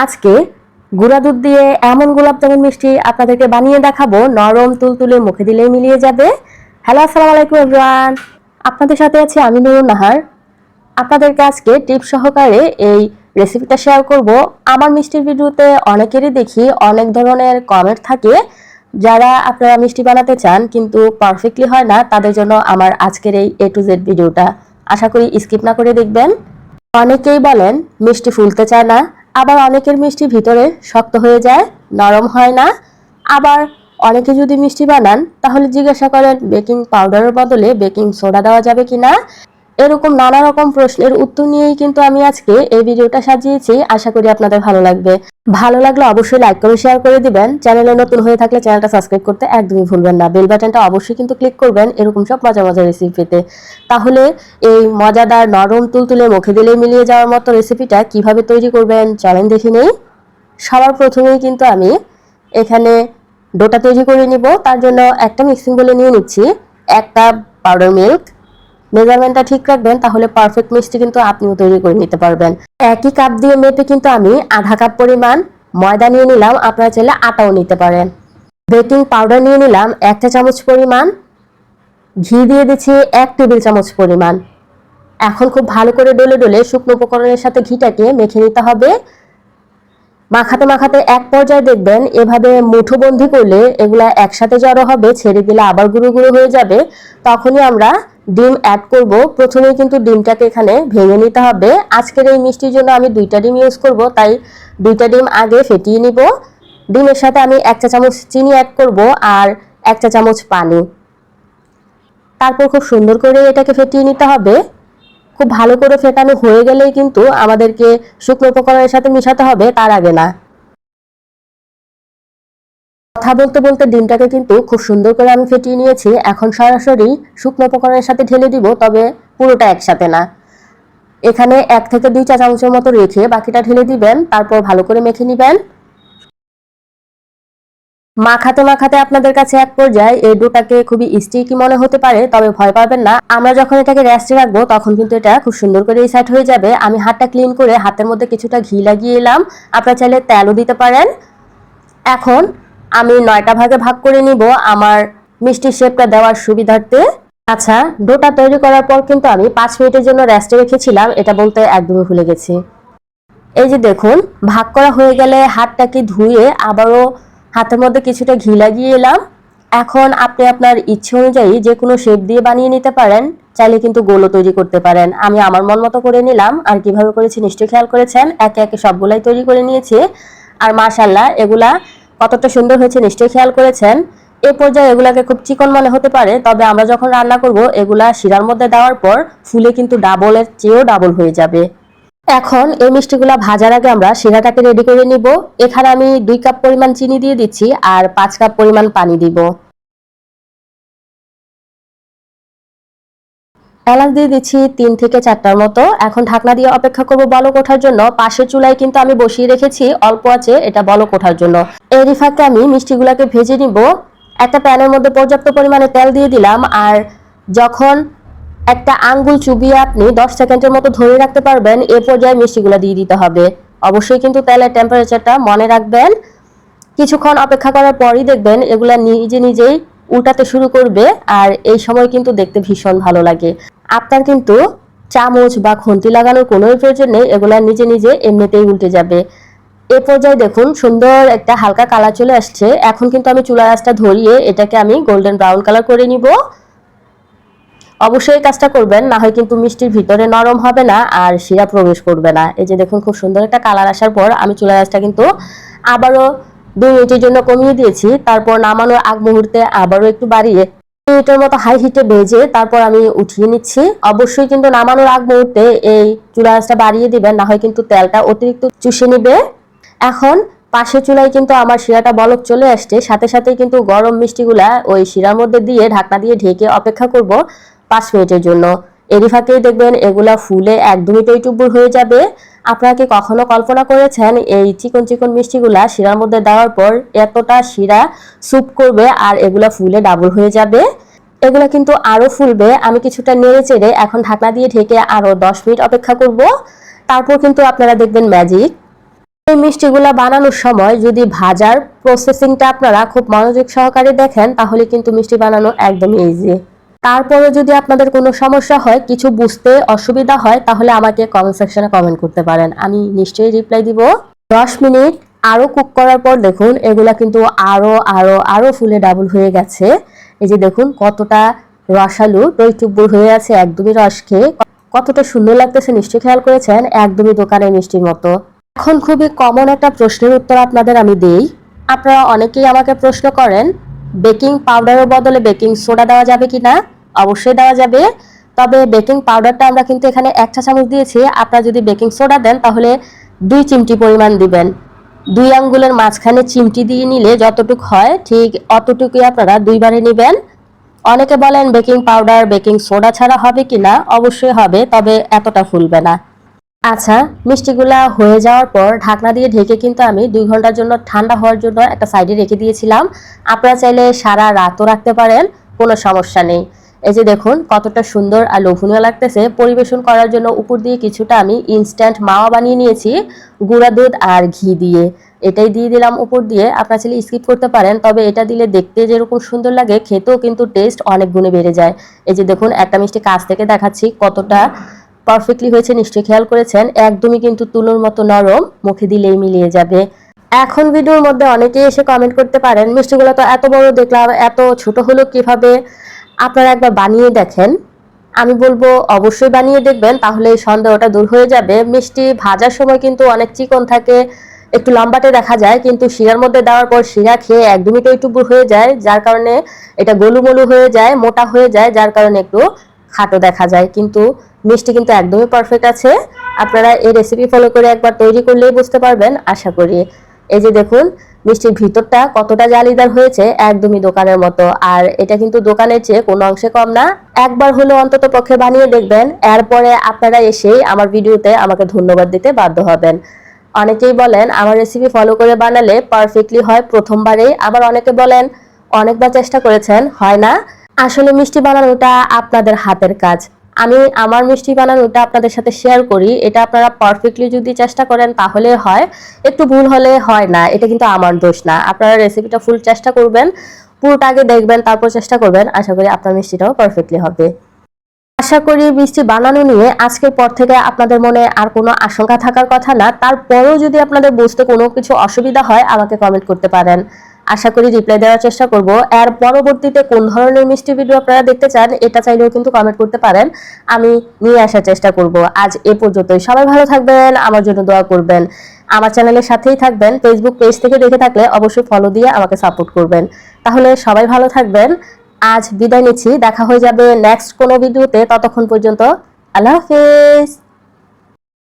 আজকে গুঁড়া দুধ দিয়ে এমন গোলাপ জামুন মিষ্টি আপনাদেরকে বানিয়ে দেখাবো, নরম তুলতুলে মুখে দিলেই মিলিয়ে যাবে। হ্যালো, আসসালামু আলাইকুম এভরিওয়ান। আপনাদের সাথে আছি আমি নুরুন নাহার। আপনাদেরকে আজকে টিপস সহকারে এই রেসিপিটা শেয়ার করব। আমার মিষ্টির ভিডিওতে অনেকেরই দেখি অনেক ধরনের কমেন্ট থাকে, যারা আপনারা মিষ্টি বানাতে চান কিন্তু পারফেক্টলি হয় না, তাদের জন্য আমার আজকের এই A to Z ভিডিওটা। আশা করি স্কিপ না করে দেখবেন। অনেকেই বলেন মিষ্টি ফুলতে চায় না, আবার অনেকের মিষ্টি ভিতরে শক্ত হয়ে যায়, নরম হয় না। আবার অনেকে যদি মিষ্টি বানান তাহলে জিজ্ঞাসা করেন বেকিং পাউডারের বদলে বেকিং সোডা দেওয়া যাবে কিনা। এরকম নানা রকম প্রশ্নের উত্তর নিয়েই কিন্তু আমি আজকে এই ভিডিওটা সাজিয়েছি। আশা করি আপনাদের ভালো লাগবে। ভালো লাগলে অবশ্যই লাইক করে শেয়ার করে দিবেন। চ্যানেলে নতুন হয়ে থাকলে চ্যানেলটা সাবস্ক্রাইব করতে একদমই ভুলবেন না। বেল বাটনটা অবশ্যই কিন্তু ক্লিক করবেন এরকম সব মজা মজা রেসিপি পেতে। তাহলে এই মজাদার নরম তুলতুলে মুখে দিলে মিলিয়ে যাওয়ার মতো রেসিপিটা কিভাবে তৈরি করবেন চলেন দেখে নেই। সবার প্রথমেই কিন্তু আমি এখানে ডোটা তৈরি করে নিব। তার জন্য একটা মিক্সিং বলে নিয়ে নিচ্ছি 1 কাপ পাউডার মিল্ক। মেজারমেন্টটা ঠিক রাখবেন, তাহলে পারফেক্ট মিষ্টি কিন্তু আপনিও তৈরি করে নিতে পারবেন। একই কাপ দিয়ে মেপে কিন্তু আমি আধা কাপ পরিমাণ ময়দা নিয়ে নিলাম, আপনারা চাইলে আটাও নিতে পারেন। বেকিং পাউডার নিয়ে নিলাম 1 চা চামচ পরিমাণ। ঘি দিয়ে দিচ্ছি 1 টেবিল চামচ পরিমাণ। এখন খুব ভালো করে ডলে ডলে শুকনো উপকরণের সাথে ঘিটাকে মেখে নিতে হবে। মাখাতে মাখাতে এক পর্যায়ে দেখবেন এভাবে মুঠোবন্দি করলে এগুলা একসাথে জড়ো হবে, ছেড়ে দিলে আবার গুঁড়ো গুঁড়ো হয়ে যাবে। তখনই আমরা ডিম অ্যাড করব। প্রথমেই কিন্তু ডিমটাকে এখানে ভেঙে নিতে হবে। আজকের এই মিষ্টির জন্য আমি 2টা ডিম ইউজ করব, তাই 2টা ডিম আগে ফেটিয়ে নিব। ডিমের সাথে আমি 1 চা চামচ চিনি অ্যাড করব আর 1 চা চামচ পানি। তারপর খুব সুন্দর করে এটাকে ফেটিয়ে নিতে হবে। খুব ভালো করে ফেটানো হয়ে গেলেই কিন্তু আমাদেরকে শুকনো উপকরণের সাথে মিশাতে হবে, তার আগে না। কথা বলতে বলতে ডিমটাকে কিন্তু খুব সুন্দর করে আমি ফেটিয়ে নিয়েছি। এখন সরাসরি শুকনো উপকরণের সাথে ঢেলে দিব, তবে পুরোটা একসাথে না। এখানে 1 থেকে 2 চা চামচের মতো রেখে বাকিটা ঢেলে দিবেন। তারপর ভালো করে মেখে নিবেন। মাখাতে মাখাতে আপনাদের কাছে এক পর্যায়ে এই ডোটাকে খুবই স্টিকি মনে হতে পারে, তবে ভয় পাবেন না। আমরা যখন এটাকে রেস্টে রাখবো তখন কিন্তু এটা খুব সুন্দর করে সেট হয়ে যাবে। আমি হাতটা ক্লিন করে হাতের মধ্যে কিছুটা ঘি লাগিয়ে এলাম, আপনারা চাইলে তেলও দিতে পারেন। এখন আমি 9টা ভাগে ভাগ করে নিব আমার মিষ্টির শেপটা দেওয়ার সুবিধার্থে। আচ্ছা, ডোটা তৈরি করার পর কিন্তু আমি 5 মিনিটের জন্য রেস্টে রেখেছিলাম, এটা বলতে একদমই ভুলে গেছি। এই যে দেখুন, ভাগ করা হয়ে গেলে হাতটাকে ধুয়ে আবারও হাতের মধ্যে কিছুটা ঘি লাগিয়ে এলাম। এখন আপনি আপনার ইচ্ছে অনুযায়ী যে কোনো শেপ দিয়ে বানিয়ে নিতে পারেন, চাইলে কিন্তু গোলও তৈরি করতে পারেন। আমি আমার মন মতো করে নিলাম। আর কিভাবে করেছি নিশ্চয়ই খেয়াল করেছেন। একে একে সবগুলাই তৈরি করে নিয়েছি। আর মাশাআল্লাহ এগুলা কতটা সুন্দর হয়েছে নিশ্চয়ই খেয়াল করেছেন। এই পর্যায়ে এগুলাকে খুব চিকন মনে হতে পারে, তবে আমরা যখন রান্না করব এগুলা শিরার মধ্যে দেওয়ার পর ফুলে কিন্তু ডাবলের চেয়েও ডাবল হয়ে যাবে। এখন এই মিষ্টিগুলা ভাজার আগে আমরা শিরাটাকে রেডি করে নিব। এখানে আমি 2 কাপ পরিমাণ চিনি দিয়ে দিচ্ছি আর 5 কাপ পরিমাণ পানি দিব। এলাচ দিয়ে দিচ্ছি 3 থেকে 4টার মতো। এখন ঢাকনা দিয়ে অপেক্ষা করব বলক ওঠার জন্য। পাশের চুলায় কিন্তু আমি বসিয়ে রেখেছি অল্প আঁচে এটা বলক ওঠার জন্য। এরই ফাঁকে আমি মিষ্টিগুলাকে ভেজে নিব। একটা প্যানের মধ্যে পর্যাপ্ত পরিমাণে তেল দিয়ে দিলাম, আর যখন একটা আঙ্গুল চুবিয়ে আপনি 10 সেকেন্ডের মতো ধরে রাখতে পারবেন, এ পর্যায়ে মিষ্টিগুলো দিয়ে দিতে হবে। অবশ্যই কিন্তু তেলের টেম্পারেচারটা মনে রাখবেন। কিছুক্ষণ অপেক্ষা করার পরই দেখবেন এগুলা নিজে নিজেই উল্টাতে শুরু করবে, আর এই সময় কিন্তু দেখতে ভীষণ ভালো লাগে। আপনার কিন্তু চামচ বা খুন্তি লাগানোর কোনো প্রয়োজন নেই, এগুলা নিজে নিজে এমনিতেই উল্টে যাবে। এ পর্যায়ে দেখুন সুন্দর একটা হালকা কালার চলে আসছে। এখন কিন্তু আমি চুলার আঁচটা ধরিয়ে এটাকে আমি গোল্ডেন ব্রাউন কালার করে নিব। অবশ্যই কাজটা করবেন, না হয় কিন্তু মিষ্টির ভিতরে নরম হবে না আর শিরা প্রবেশ করবে না। এই যে দেখুন খুব সুন্দর একটা কালার আসার পর আমি চুলার আঁচটা কিন্তু আবারও 2 মিনিটের জন্য কমিয়ে দিয়েছি। তারপর নামানোর আগ মুহূর্তে আবারও একটু বাড়িয়ে 2 মিনিটের মতো হাই হিটে ভেজে তারপর আমি উঠিয়ে নিচ্ছি। অবশ্যই কিন্তু নামানোর আগ মুহূর্তে এই চুলার আঁচটা বাড়িয়ে দিবেন, না হয় কিন্তু তেলটা অতিরিক্ত চুষে নেবে। এখন পাশের চুলায় কিন্তু আমার শিরাটা বলক চলে আসছে, সাথে সাথে কিন্তু গরম মিষ্টিগুলা ওই শিরার মধ্যে দিয়ে ঢাকনা দিয়ে ঢেকে অপেক্ষা করব 5 মিনিটের জন্য। এরই ফাঁকেই দেখবেন এগুলা ফুলে একদমই টইটুম্বুর হয়ে যাবে। আপনারা কি কখনো কল্পনা করেছেন এই চিকন চিকন মিষ্টিগুলা শিরার মধ্যে দেওয়ার পর এতটা শিরা স্যুপ করবে আর এগুলা ফুলে ডাবল হয়ে যাবে? এগুলা কিন্তু আরো ফুলবে। আমি কিছুটা নেড়ে চেড়ে এখন ঢাকনা দিয়ে ঢেকে আরো 10 মিনিট অপেক্ষা করব। তারপর কিন্তু আপনারা দেখবেন ম্যাজিক। এই মিষ্টিগুলা বানানোর সময় যদি ভাজার প্রসেসিংটা আপনারা খুব মনোযোগ সহকারে দেখেন তাহলে কিন্তু মিষ্টি বানানো একদমই ইজি। তারপরে যদি আপনাদের কোনো সমস্যা হয়, কিছু বুঝতে অসুবিধা হয়, তাহলে আমাকে কমেন্ট সেকশনে কমেন্ট করতে পারেন, আমি নিশ্চয়ই রিপ্লাই দিব। 10 মিনিট আরো কুক করার পর দেখুন এগুলা কিন্তু আরো আরো আরো ফুলে ডাবল হয়ে গেছে। এই যে দেখুন কতটা রসালু টইটুব্বুর হয়ে আছে, একদমই রস খেয়ে কতটা সুন্দর লাগতেছে, নিশ্চয়ই খেয়াল করেছেন, একদমই দোকানের মিষ্টির মতো। এখন খুবই কমন একটা প্রশ্নের উত্তর আপনাদের আমি দেই। আপনারা অনেকেই আমাকে প্রশ্ন করেন বেকিং পাউডারের বদলে বেকিং সোডা দেওয়া যাবে কিনা। অবশ্যই দেওয়া যাবে, তবে বেকিং পাউডারটা আমরা কিন্তু এখানে 1 চা চামচ দিয়েছি। আপনারা যদি বেকিং সোডা দেন তাহলে 2 চিমটি পরিমাণ দিবেন। 2 আঙ্গুলের মাঝখানে চিমটি দিয়ে নিলে যতটুকু হয় ঠিক অতটুকুই আপনারা 2 বারে নেবেন। অনেকে বলেন বেকিং পাউডার বেকিং সোডা ছাড়া হবে কিনা, অবশ্যই হবে, তবে এতটা ফুলবে না। আচ্ছা, মিষ্টিগুলা হয়ে যাওয়ার পর ঢাকনা দিয়ে ঢেকে কিন্তু আমি 2 ঘন্টার জন্য ঠান্ডা হওয়ার জন্য একটা সাইডে রেখে দিয়েছিলাম। আপনারা চাইলে সারা রাতও রাখতে পারেন, কোনো সমস্যা নেই। এই যে দেখুন কতটা সুন্দর আর লোভনীয় লাগতেছে। পরিবেশন করার জন্য উপর দিয়ে কিছুটা আমি ইনস্ট্যান্ট মাওয়া বানিয়ে নিয়েছি গুঁড়া দুধ আর ঘি দিয়ে, এটাই দিয়ে দিলাম উপর দিয়ে। আপনারা চাইলে স্কিপ করতে পারেন, তবে এটা দিলে দেখতে যেরকম সুন্দর লাগে খেতেও কিন্তু টেস্ট অনেক গুণে বেড়ে যায়। এই যে দেখুন একটা মিষ্টি কাছ থেকে দেখাচ্ছি কতটা পারফেক্টলি হয়েছে, নিশ্চয়ই খেয়াল করেছেন, একদমই কিন্তু তুলোর মতো নরম, মুখে দিলেই মিলিয়ে যাবে। এখন ভিডিওর মধ্যে অনেকেই এসে কমেন্ট করতে পারেন মিষ্টিগুলো তো এত বড় দেখলাম, এত ছোট হলো কিভাবে। আপনারা একবার বানিয়ে দেখেন। আমি বলবো অবশ্যই বানিয়ে দেখবেন, তাহলে এই সন্দেহটা দূর হয়ে যাবে। মিষ্টি ভাজার সময় কিন্তু অনেক চিকন থাকে, একটু লম্বাটে দেখা যায়, কিন্তু শিরার মধ্যে দেওয়ার পর শিরা খেয়ে একদমই টইটুব্বুর হয়ে যায়, যার কারণে এটা গোলুমলু হয়ে যায়, মোটা হয়ে যায়, যার কারণে একটু খাটো দেখা যায়। কিন্তু মিষ্টি কিন্তু একদমই পারফেক্ট আছে। আপনারা এই রেসিপি ফলো করে একবার তৈরি করলেই বুঝতে পারবেন আশা করি। এই যে দেখুন মিষ্টির ভিতরটা কতটা জালিদার হয়েছে, একদমই দোকানের মতো। আর এটা কিন্তু দোকানের চেয়ে কোনো অংশে কম না। একবার হলেও অন্তত পক্ষে বানিয়ে দেখবেন, এরপরে আপনারা এসেই আমার ভিডিওতে আমাকে ধন্যবাদ দিতে বাধ্য হবেন। অনেকেই বলেন আমার রেসিপি ফলো করে বানালে পারফেক্টলি হয় প্রথমবারেই, আবার অনেকে বলেন অনেকবার চেষ্টা করেছেন হয় না। আসলে মিষ্টি বানানোটা আপনাদের হাতের কাজ। আমি আমার মিষ্টি বানানোটা আপনাদের সাথে শেয়ার করি, এটা আপনারা পারফেক্টলি যদি চেষ্টা করেন তাহলে হয়, একটু ভুল হলে হয় না, এটা কিন্তু আমার দোষ না। আপনারা রেসিপিটা ফুল চেষ্টা করবেন, পুরোটা আগে দেখবেন, তারপর চেষ্টা করবেন, আশা করি আপনার মিষ্টিটাও পারফেক্টলি হবে। আশা করি মিষ্টি বানানো নিয়ে আজকের পর থেকে আপনাদের মনে আর কোনো আশঙ্কা থাকার কথা না। তারপরেও যদি আপনাদের বুঝতে কোনো কিছু অসুবিধা হয় আমাকে কমেন্ট করতে পারেন, আশা করি রিপ্লাই দেওয়ার চেষ্টা করব। এর পরবর্তীতে কোন ধরনের মিষ্টি ভিডিও আপনারা দেখতে চান এটা চাইলেও কিন্তু কমেন্ট করতে পারেন, আমি নিয়ে আসার চেষ্টা করব। আজ এ পর্যন্তই, সবাই ভালো থাকবেন, আমার জন্য দোয়া করবেন, আমার চ্যানেলের সাথেই থাকবেন। ফেসবুক পেজ থেকে দেখে থাকলে অবশ্যই ফলো দিয়ে আমাকে সাপোর্ট করবেন। তাহলে সবাই ভালো থাকবেন, আজ বিদায় নিচ্ছি, দেখা হয়ে যাবে নেক্সট কোনো ভিডিওতে। ততক্ষণ পর্যন্ত আল্লাহ হাফেজ।